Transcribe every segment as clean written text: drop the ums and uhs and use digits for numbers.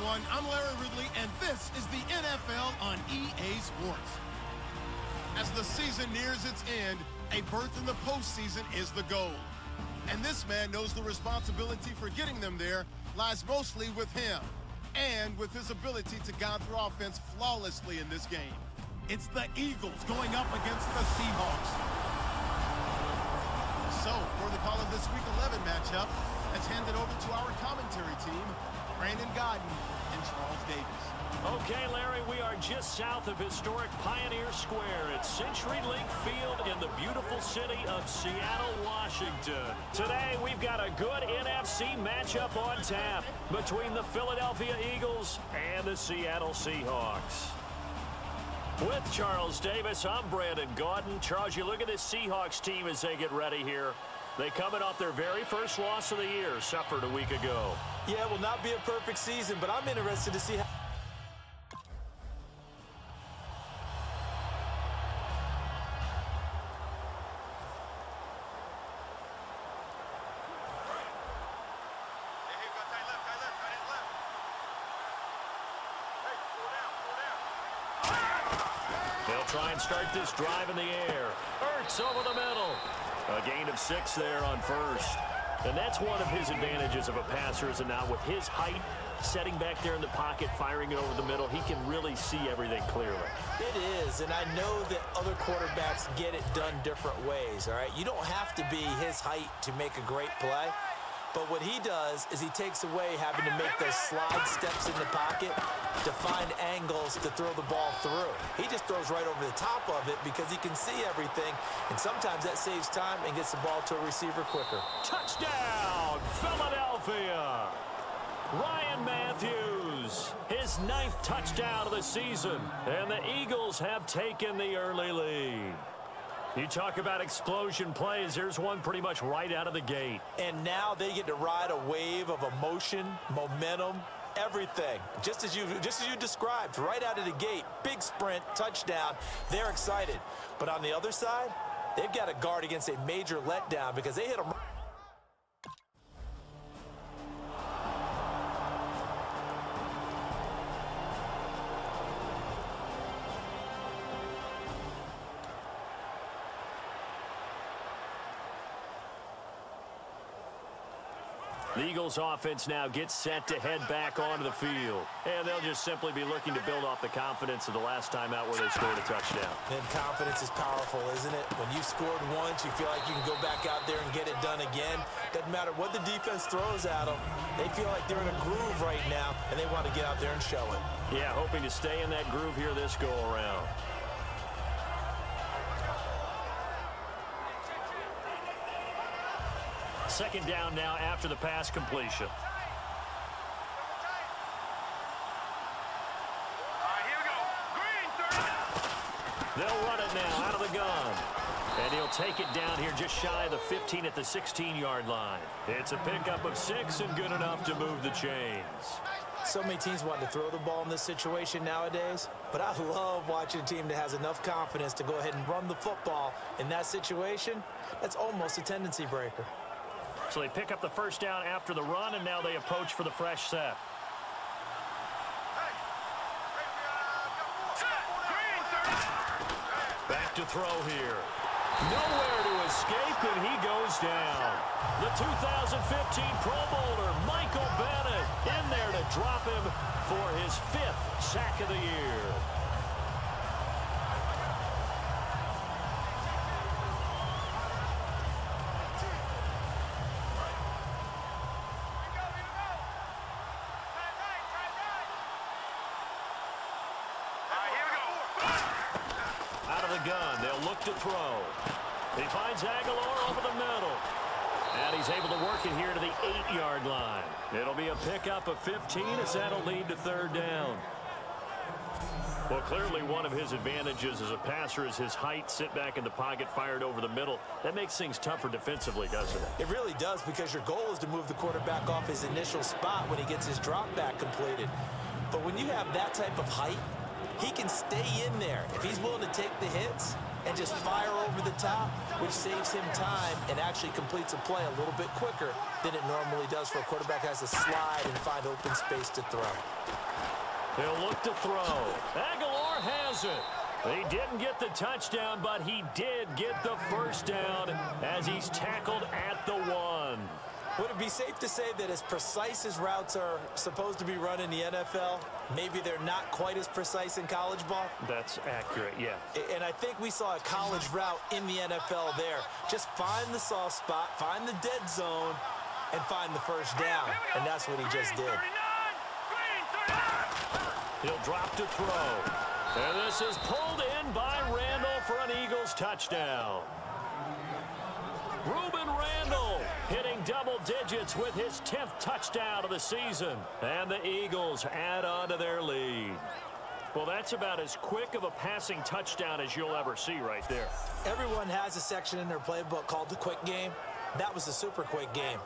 everyone. I'm Larry Ridley, and this is the NFL on EA Sports. As the season nears its end, a berth in the postseason is the goal. And this man knows the responsibility for getting them there lies mostly with him and with his ability to guide through offense flawlessly in this game. It's the Eagles going up against the Seahawks. So, for the call of this Week 11 matchup, let's hand it over to our commentary team, Brandon Godden and Charles Davis. Okay, Larry, we are just south of historic Pioneer Square at CenturyLink Field in the beautiful city of Seattle, Washington. Today, we've got a good NFC matchup on tap between the Philadelphia Eagles and the Seattle Seahawks. With Charles Davis, I'm Brandon Godden. Charles, you look at this Seahawks team as they get ready here. They coming off their very first loss of the year, suffered a week ago. Yeah, it will not be a perfect season, but I'm interested to see how... They'll try and start this drive in the air. Ertz over the middle. A gain of 6 there on first. And that's one of his advantages of a passer, is now with his height, setting back there in the pocket, firing it over the middle, he can really see everything clearly. It is, and I know that other quarterbacks get it done different ways, all right? You don't have to be his height to make a great play. But what he does is he takes away having to make those slide steps in the pocket to find angles to throw the ball through. He just throws right over the top of it because he can see everything, and sometimes that saves time and gets the ball to a receiver quicker. Touchdown, Philadelphia! Ryan Mathews, his 9th touchdown of the season, and the Eagles have taken the early lead. You talk about explosion plays, there's one pretty much right out of the gate. And now they get to ride a wave of emotion, momentum, everything. Just as you described, right out of the gate, big sprint, touchdown, they're excited. But on the other side, they've got to guard against a major letdown because they hit them. The Eagles offense now gets set to head back onto the field. And they'll just simply be looking to build off the confidence of the last time out where they scored a touchdown. And confidence is powerful, isn't it? When you've scored once, you feel like you can go back out there and get it done again. Doesn't matter what the defense throws at them. They feel like they're in a groove right now, and they want to get out there and show it. Yeah, hoping to stay in that groove here this go-around. Second down now after the pass completion. They'll run it now out of the gun. And he'll take it down here just shy of the 15 at the 16-yard line. It's a pickup of 6 and good enough to move the chains. So many teams want to throw the ball in this situation nowadays, but I love watching a team that has enough confidence to go ahead and run the football in that situation. That's almost a tendency breaker. So they pick up the first down after the run, and now they approach for the fresh set. Back to throw here. Nowhere to escape, and he goes down. The 2015 Pro Bowler, Michael Bennett, in there to drop him for his 5th sack of the year. Gun. They'll look to throw. He finds Aguilar over the middle. And he's able to work it here to the 8-yard line. It'll be a pickup of 15 as that'll lead to 3rd down. Well, clearly one of his advantages as a passer is his height, sit back in the pocket, fired over the middle. That makes things tougher defensively, doesn't it? It really does, because your goal is to move the quarterback off his initial spot when he gets his drop back completed. But when you have that type of height, he can stay in there if he's willing to take the hits and just fire over the top, which saves him time and actually completes a play a little bit quicker than it normally does for a quarterback who has to slide and find open space to throw. He'll look to throw. Aguilar has it. He didn't get the touchdown, but he did get the first down as he's tackled at the 1. Would it be safe to say that as precise as routes are supposed to be run in the NFL, maybe they're not quite as precise in college ball? That's accurate, yeah. And I think we saw a college route in the NFL there. Just find the soft spot, find the dead zone, and find the first down. And that's what he just did. He'll drop to throw. And this is pulled in by Randall for an Eagles touchdown. Reuben Randall hitting double digits with his 10th touchdown of the season. And the Eagles add on to their lead. Well, that's about as quick of a passing touchdown as you'll ever see right there. Everyone has a section in their playbook called the quick game. That was a super quick game.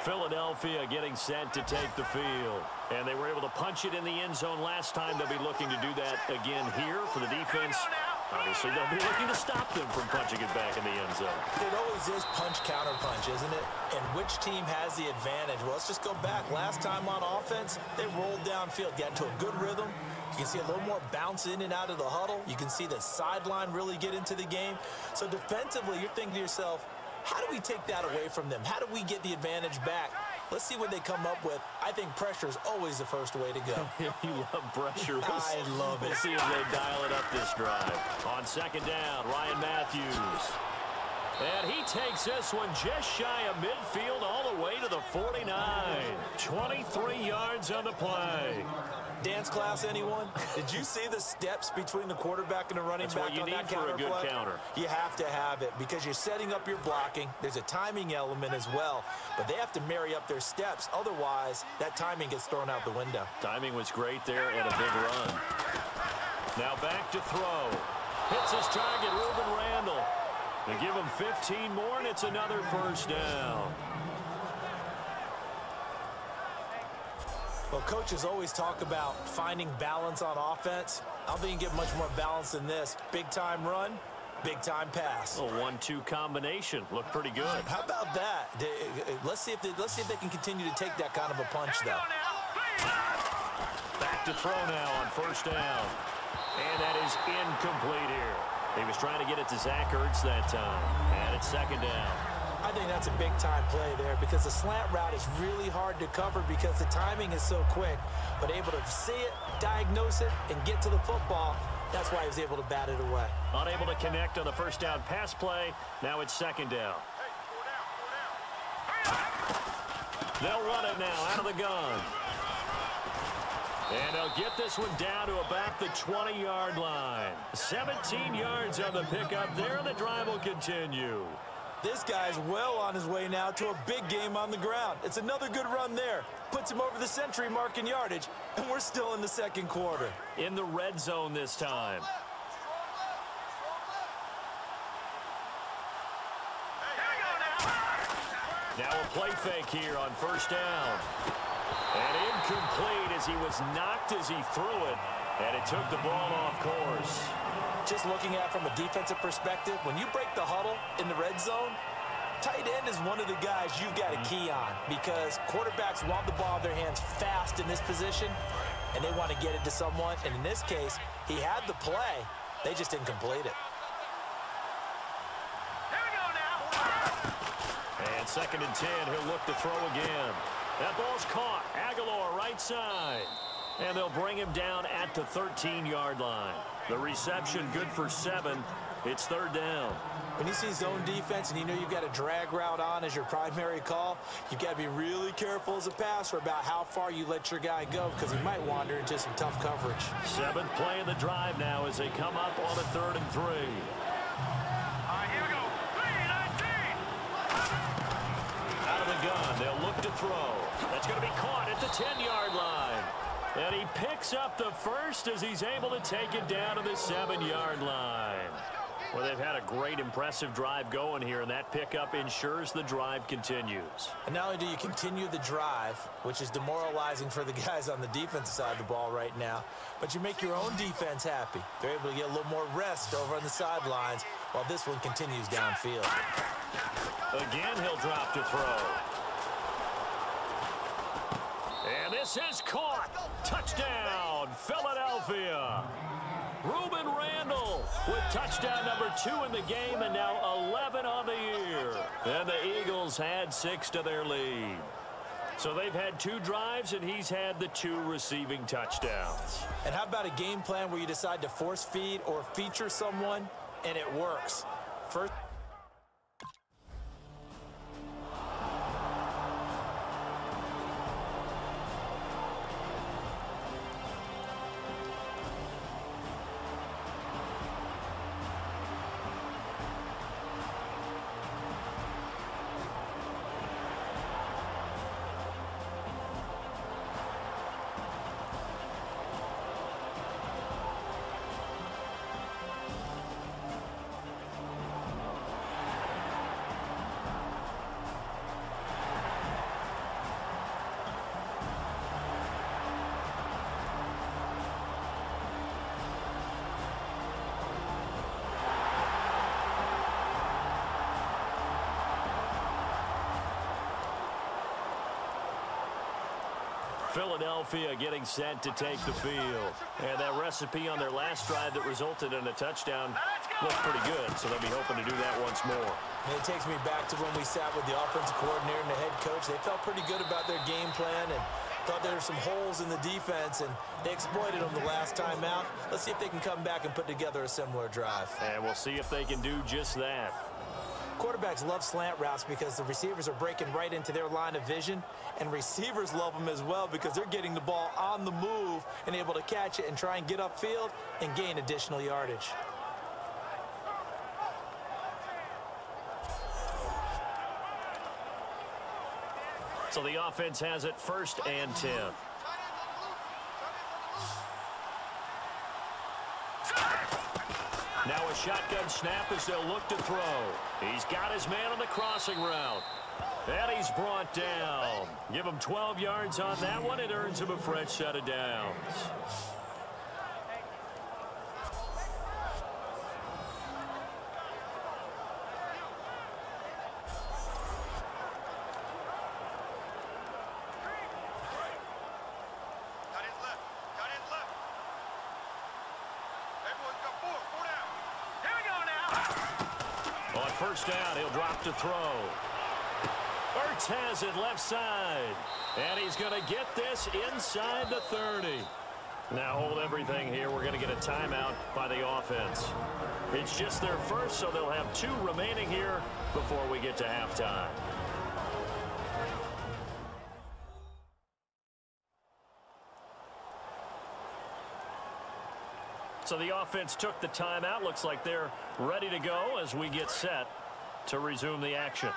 Philadelphia getting set to take the field. And they were able to punch it in the end zone last time. They'll be looking to do that again here for the defense. Obviously, they'll be looking to stop them from punching it back in the end zone. It always is punch-counter-punch, isn't it? And which team has the advantage? Well, let's just go back. Last time on offense, they rolled downfield, got into a good rhythm. You can see a little more bounce in and out of the huddle. You can see the sideline really get into the game. So defensively, you're thinking to yourself, how do we take that away from them? How do we get the advantage back? Let's see what they come up with. I think pressure is always the first way to go. You love pressure. I love it. We'll see if they dial it up this drive. On second down, Ryan Mathews. And he takes this one just shy of midfield all the way to the 49. 23 yards on the play. Dance class, anyone? Did you see the steps between the quarterback and the running back on that counter play? That's what you need for a good counter. You have to have it because you're setting up your blocking. There's a timing element as well, but they have to marry up their steps. Otherwise, that timing gets thrown out the window. Timing was great there and a big run. Now back to throw. Hits his target, Reuben Randall. They give him 15 more, and it's another first down. Well, coaches always talk about finding balance on offense. I don't think you can get much more balance than this. Big-time run, big-time pass. A 1-2 combination. Looked pretty good. How about that? Let's see if they can continue to take that kind of a punch, though. Back to throw now on first down. And that is incomplete here. He was trying to get it to Zach Ertz that time. And it's second down. I think that's a big-time play there because the slant route is really hard to cover because the timing is so quick. But able to see it, diagnose it, and get to the football, that's why he was able to bat it away. Unable to connect on the first down pass play. Now it's second down. They'll run it now out of the gun. And they'll get this one down to about the 20-yard line. 17 yards on the pickup there, and the drive will continue. This guy's well on his way now to a big game on the ground. It's another good run there. Puts him over the century mark in yardage, and we're still in the second quarter. In the red zone this time. Now a play fake here on first down. And incomplete as he was knocked as he threw it. And it took the ball off course. Just looking at it from a defensive perspective, when you break the huddle in the red zone, tight end is one of the guys you've got a key on because quarterbacks want the ball in their hands fast in this position, and they want to get it to someone. And in this case, he had the play. They just didn't complete it. 2nd and 10. He'll look to throw again. That ball's caught. Aguilar right side. And they'll bring him down at the 13-yard line. The reception good for 7. It's 3rd down. When you see zone defense and you know you've got a drag route on as your primary call, you've got to be really careful as a passer about how far you let your guy go because he might wander into some tough coverage. 7th play of the drive now as they come up on a 3rd and 3. Here we go. 3-19. Out of the gun, they'll look to throw. That's going to be caught at the 10-yard line. And he picks up the first as he's able to take it down to the 7-yard line. Well, they've had a great, impressive drive going here, and that pickup ensures the drive continues. And not only do you continue the drive, which is demoralizing for the guys on the defensive side of the ball right now, but you make your own defense happy. They're able to get a little more rest over on the sidelines while this one continues downfield. Again, he'll drop to throw. And this is caught. Touchdown, Philadelphia. Reuben Randall with touchdown number 2 in the game and now 11 on the year. And the Eagles had 6 to their lead. So they've had 2 drives and he's had the 2 receiving touchdowns. And how about a game plan where you decide to force feed or feature someone and it works? First. Philadelphia getting set to take the field. And that recipe on their last drive that resulted in a touchdown looked pretty good, so they'll be hoping to do that once more. And it takes me back to when we sat with the offensive coordinator and the head coach. They felt pretty good about their game plan and thought there were some holes in the defense, and they exploited them the last time out. Let's see if they can come back and put together a similar drive. And we'll see if they can do just that. Quarterbacks love slant routes because the receivers are breaking right into their line of vision, and receivers love them as well because they're getting the ball on the move and able to catch it and try and get upfield and gain additional yardage. So the offense has it 1st and 10. Now a shotgun snap as they'll look to throw. He's got his man on the crossing route. And he's brought down. Give him 12 yards on that one. It earns him a fresh set of downs. First down, he'll drop to throw. Ertz has it left side. And he's going to get this inside the 30. Now hold everything here. We're going to get a timeout by the offense. It's just their first, so they'll have 2 remaining here before we get to halftime. So the offense took the timeout. Looks like they're ready to go as we get set to resume the action.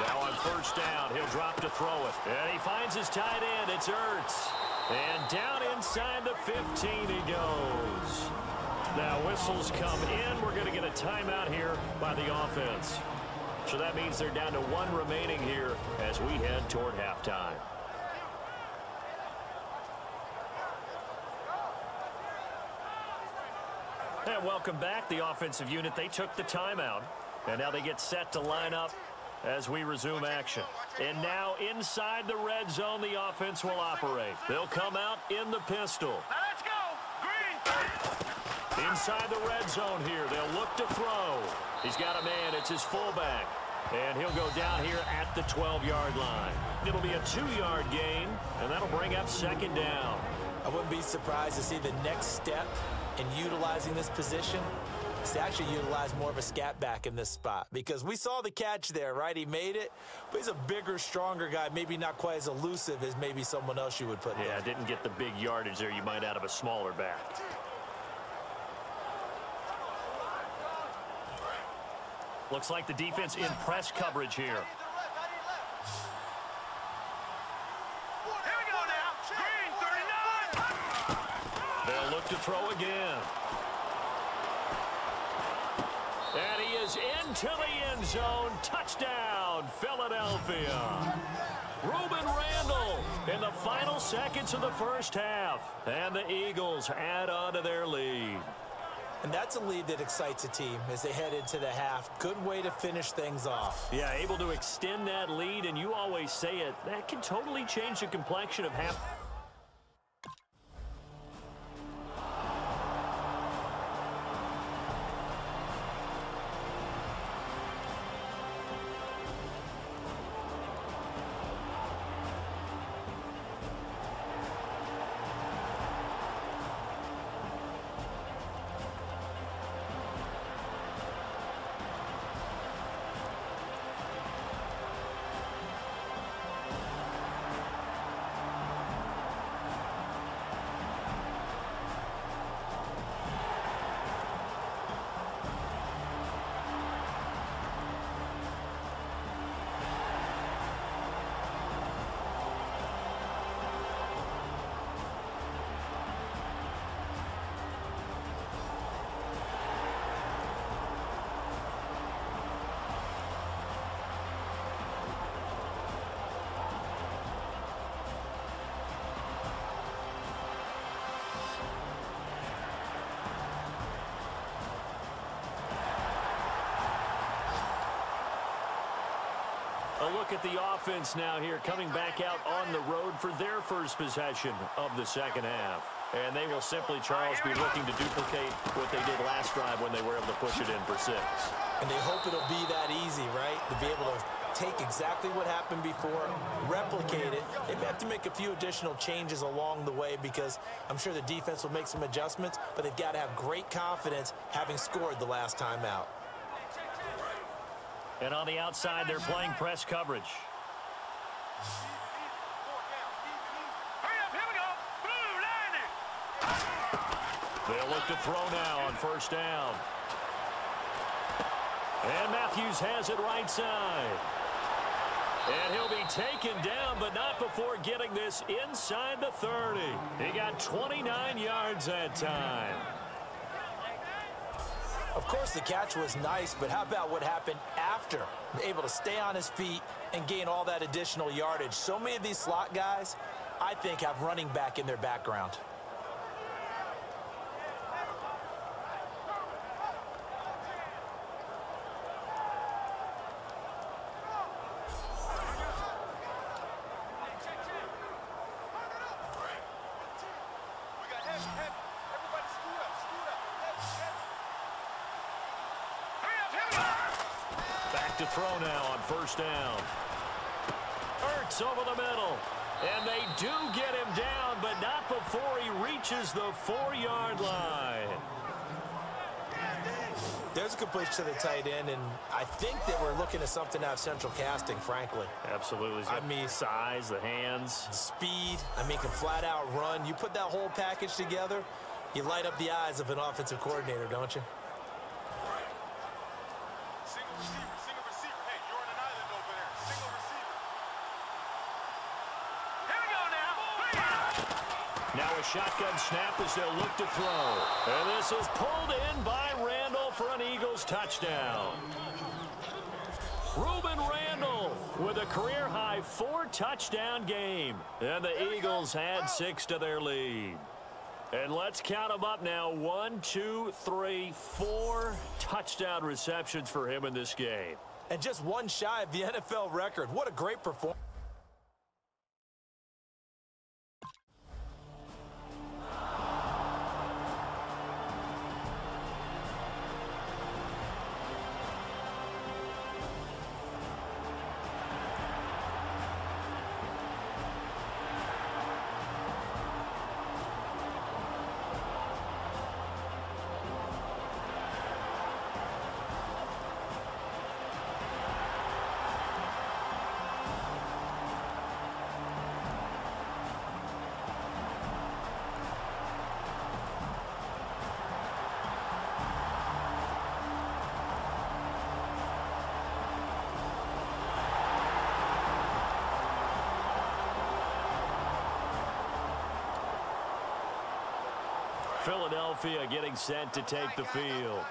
Now on first down, he'll drop to throw it. And he finds his tight end. It's Ertz. And down inside the 15 he goes. Now whistles come in. We're going to get a timeout here by the offense. So that means they're down to 1 remaining here as we head toward halftime. And welcome back. The offensive unit, they took the timeout. And now they get set to line up as we resume action. And now inside the red zone, the offense will operate. They'll come out in the pistol. Now let's go. Green. Inside the red zone here. They'll look to throw. He's got a man. It's his fullback. And he'll go down here at the 12-yard line. It'll be a 2-yard gain, and that'll bring up second down. I wouldn't be surprised to see the next step in utilizing this position is to actually utilize more of a scat back in this spot, because we saw the catch there, right? He made it, but he's a bigger, stronger guy, maybe not quite as elusive as maybe someone else you would put there. Yeah, didn't get the big yardage there you might out of a smaller back. Looks like the defense in press coverage here. Here we go now. Green 39. They'll look to throw again. And he is into the end zone. Touchdown, Philadelphia. Ruben Randall in the final seconds of the first half. And the Eagles add on to their lead. And that's a lead that excites a team as they head into the half. Good way to finish things off. Yeah, able to extend that lead, and you always say it, that can totally change the complexion of half. A look at the offense now here, coming back out on the road for their first possession of the second half. And they will simply, Charles, be looking to duplicate what they did last drive when they were able to push it in for 6. And they hope it'll be that easy, right? To be able to take exactly what happened before, replicate it. They may have to make a few additional changes along the way, because I'm sure the defense will make some adjustments, but they've got to have great confidence having scored the last time out. And on the outside, they're playing press coverage. Hurry up, here we go. Blue, line it. They'll look to throw now on first down. And Mathews has it right side. And he'll be taken down, but not before getting this inside the 30. He got 29 yards that time. Of course, the catch was nice, but how about what happened after? Able to stay on his feet and gain all that additional yardage. So many of these slot guys, I think, have running back in their background. To throw now on first down. Ertz over the middle. And they do get him down, but not before he reaches the 4-yard line. There's a completion to the tight end, and I think that we're looking at something out of central casting, frankly. Absolutely. I mean, size, the hands. Speed, I mean, can flat out run. You put that whole package together, you light up the eyes of an offensive coordinator, don't you? Now a shotgun snap as they'll look to throw. And this is pulled in by Randall for an Eagles touchdown. Ruben Randall with a career-high 4-touchdown game. And the Eagles add 6 to their lead. And let's count them up now. 1, 2, 3, 4 touchdown receptions for him in this game. And just one shy of the NFL record. What a great performance. Philadelphia getting set to take the field.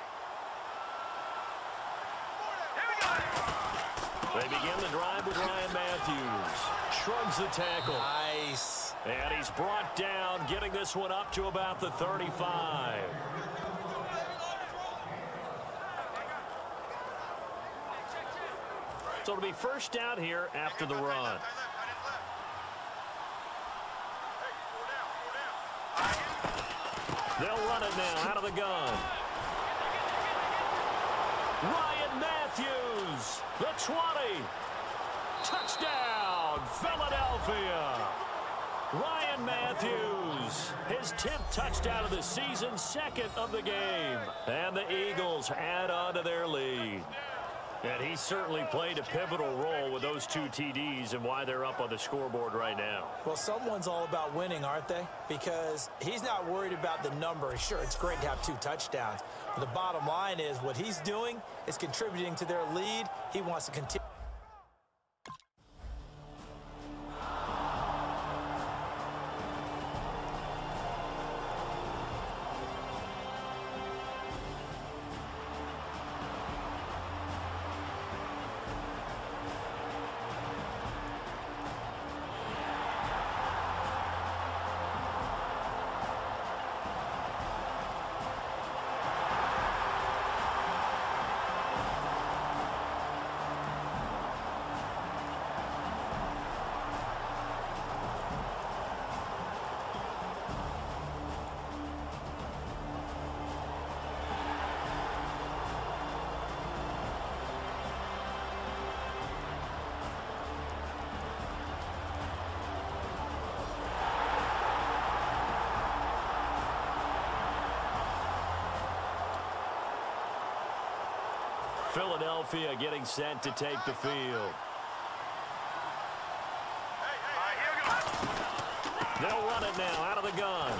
They begin the drive with Ryan Mathews. Shrugs the tackle. Nice. And he's brought down, getting this one up to about the 35. So it'll be first down here after the run. They'll run it now out of the gun. Ryan Mathews, the 20. Touchdown, Philadelphia. Ryan Mathews, his 10th touchdown of the season, 2nd of the game. And the Eagles add on to their lead. And he certainly played a pivotal role with those 2 TDs and why they're up on the scoreboard right now. Well, someone's all about winning, aren't they? Because he's not worried about the number. Sure, it's great to have 2 touchdowns. But the bottom line is what he's doing is contributing to their lead. He wants to continue. Philadelphia getting set to take the field. They'll run it now out of the gun.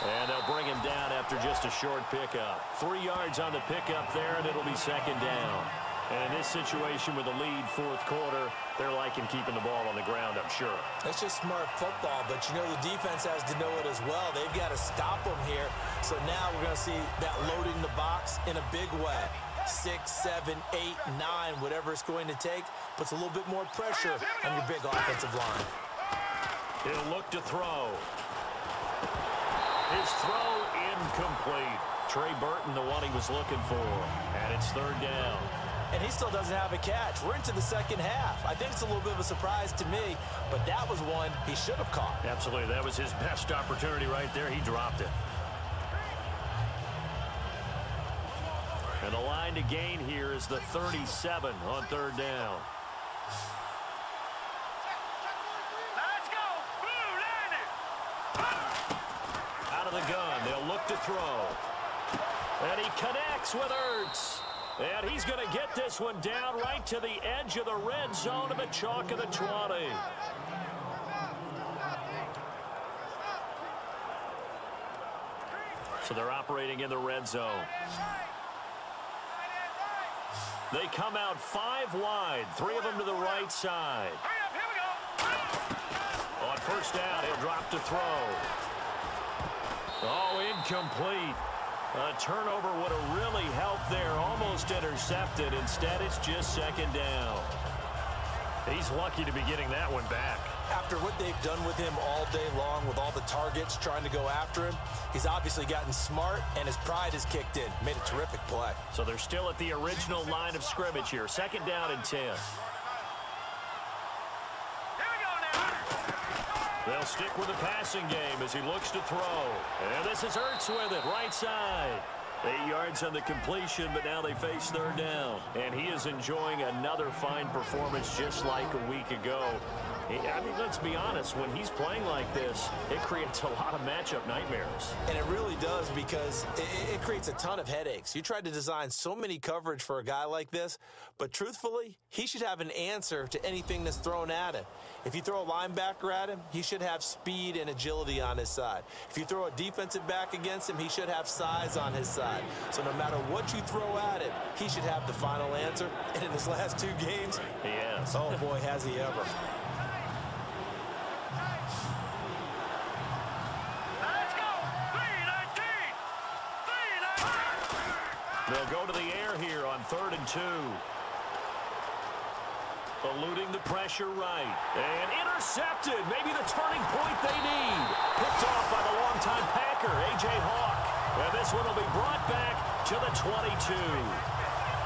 And they'll bring him down after just a short pickup. 3 yards on the pickup there, and it'll be 2nd down. And in this situation with the lead 4th quarter, they're liking keeping the ball on the ground, I'm sure. That's just smart football, but you know the defense has to know it as well. They've got to stop them here. So now we're going to see that loading the box in a big way. 6, 7, 8, 9, whatever it's going to take, puts a little bit more pressure on your big offensive line. He'll look to throw. His throw incomplete. Trey Burton, the one he was looking for. And it's 3rd down. And he still doesn't have a catch. We're into the 2nd half. I think it's a little bit of a surprise to me, but that was one he should have caught. Absolutely. That was his best opportunity right there. He dropped it. And the line to gain here is the 37 on 3rd down. Let's go. Blue, land it. Out of the gun. They'll look to throw. And he connects with Ertz. And he's going to get this one down right to the edge of the red zone of the chalk of the 20. So they're operating in the red zone. They come out 5 wide, 3 of them to the right side. Here we go. On 1st down, he'll drop to throw. Oh, incomplete. A turnover would have really helped there, almost intercepted. Instead, it's just 2nd down. He's lucky to be getting that one back. After what they've done with him all day long with all the targets trying to go after him, he's obviously gotten smart, and his pride has kicked in. Made a terrific play. So they're still at the original line of scrimmage here. 2nd down and 10. They'll stick with the passing game as he looks to throw. And this is Ertz with it, right side. 8 yards on the completion, but now they face 3rd down. And he is enjoying another fine performance just like a week ago. I mean, let's be honest, when he's playing like this, it creates a lot of matchup nightmares. And it really does, because it creates a ton of headaches. You tried to design so many coverage for a guy like this, but truthfully, he should have an answer to anything that's thrown at him. If you throw a linebacker at him, he should have speed and agility on his side. If you throw a defensive back against him, he should have size on his side. So no matter what you throw at him, he should have the final answer. And in his last 2 games, he has. Oh boy, has he ever. Let's go. 3-19. They'll go to the air here on 3rd and 2. Eluding the pressure right. And intercepted. Maybe the turning point they need. Picked off by the longtime Packer, A.J. Hawk. And this one will be brought back to the 22.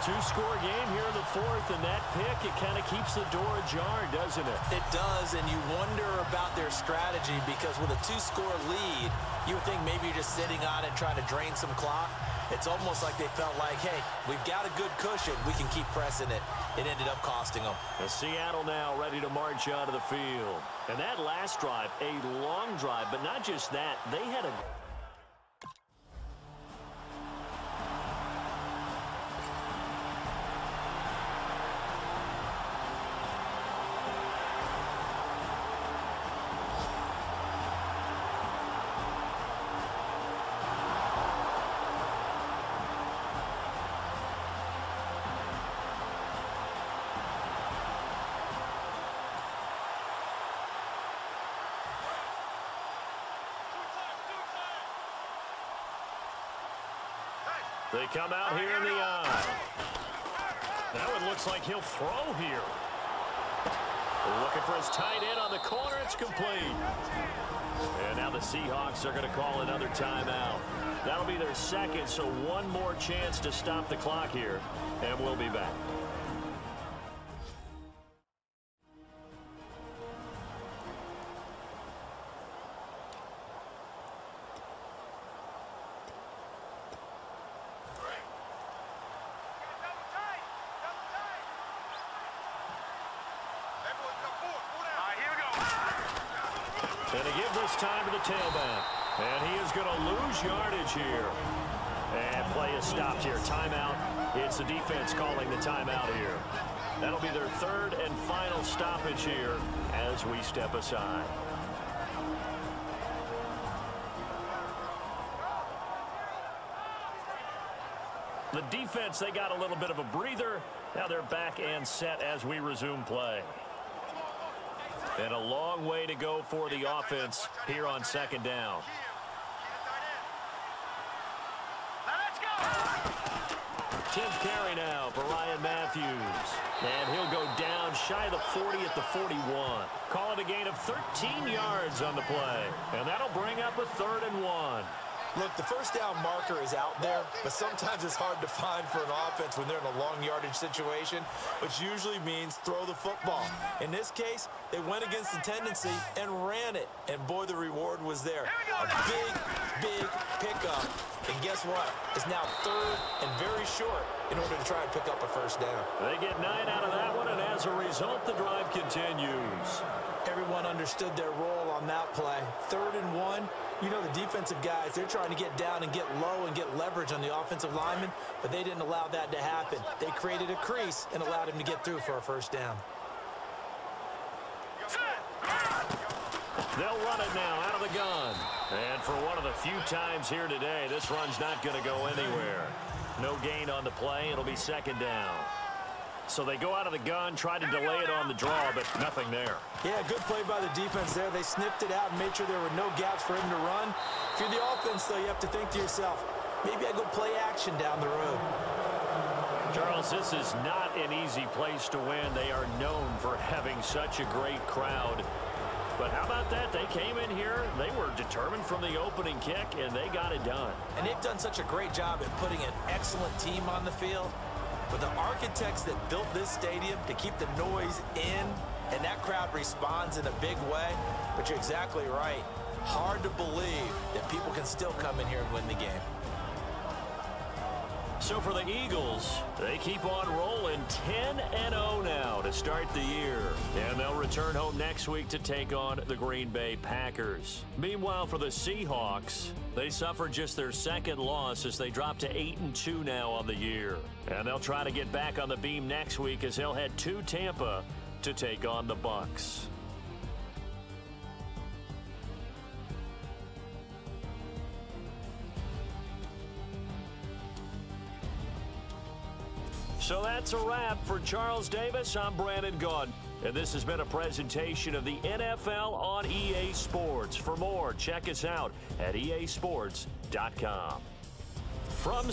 Two-score game here in the 4th, and that pick, it kind of keeps the door ajar, doesn't it? It does, and you wonder about their strategy because with a 2-score lead, you would think maybe you're just sitting on it trying to drain some clock. It's almost like they felt like, hey, we've got a good cushion. We can keep pressing it. It ended up costing them. And Seattle now ready to march onto the field. And that last drive, a long drive, but not just that. They had a... They come out here in the eye. That one looks like he'll throw here. Looking for his tight end on the corner. It's complete. And now the Seahawks are going to call another timeout. That'll be their second, so one more chance to stop the clock here. And we'll be back. And to give this time to the tailback. And he is going to lose yardage here. And play is stopped here. Timeout. It's the defense calling the timeout here. That'll be their 3rd and final stoppage here as we step aside. The defense, they got a little bit of a breather. Now they're back and set as we resume play. And a long way to go for the offense here on 2nd down. Let's go. 10th carry now for Ryan Mathews. And he'll go down shy of the 40 at the 41. Call it a gain of 13 yards on the play. And that'll bring up a 3rd and 1. Look, the first down marker is out there, but sometimes it's hard to find for an offense when they're in a long yardage situation, which usually means throw the football. In this case, they went against the tendency and ran it, and boy, the reward was there. A big pickup, and guess what? It's now 3rd and very short in order to try and pick up a first down. They get 9 out of that one, and as a result, the drive continues. Everyone understood their role on that play. 3rd and 1. You know, the defensive guys, they're trying to get down and get low and get leverage on the offensive lineman, but they didn't allow that to happen. They created a crease and allowed him to get through for a first down. They'll run it now out of the gun. And for one of the few times here today, this run's not going to go anywhere. No gain on the play. It'll be 2nd down. So they go out of the gun, try to delay it on the draw, but nothing there. Yeah, good play by the defense there. They sniffed it out and made sure there were no gaps for him to run. If you're the offense, though, you have to think to yourself, maybe I go play action down the road. Charles, this is not an easy place to win. They are known for having such a great crowd. But how about that? They came in here, they were determined from the opening kick, and they got it done. And they've done such a great job at putting an excellent team on the field. But the architects that built this stadium to keep the noise in, and that crowd responds in a big way. But you're exactly right. Hard to believe that people can still come in here and win the game. So for the Eagles, they keep on rolling 10-0 now to start the year. And they'll return home next week to take on the Green Bay Packers. Meanwhile, for the Seahawks, they suffered just their 2nd loss as they drop to 8-2 now on the year. And they'll try to get back on the beam next week as they'll head to Tampa to take on the Bucks. So that's a wrap for Charles Davis. I'm Brandon Gaudin, and this has been a presentation of the NFL on EA Sports. For more, check us out at easports.com. From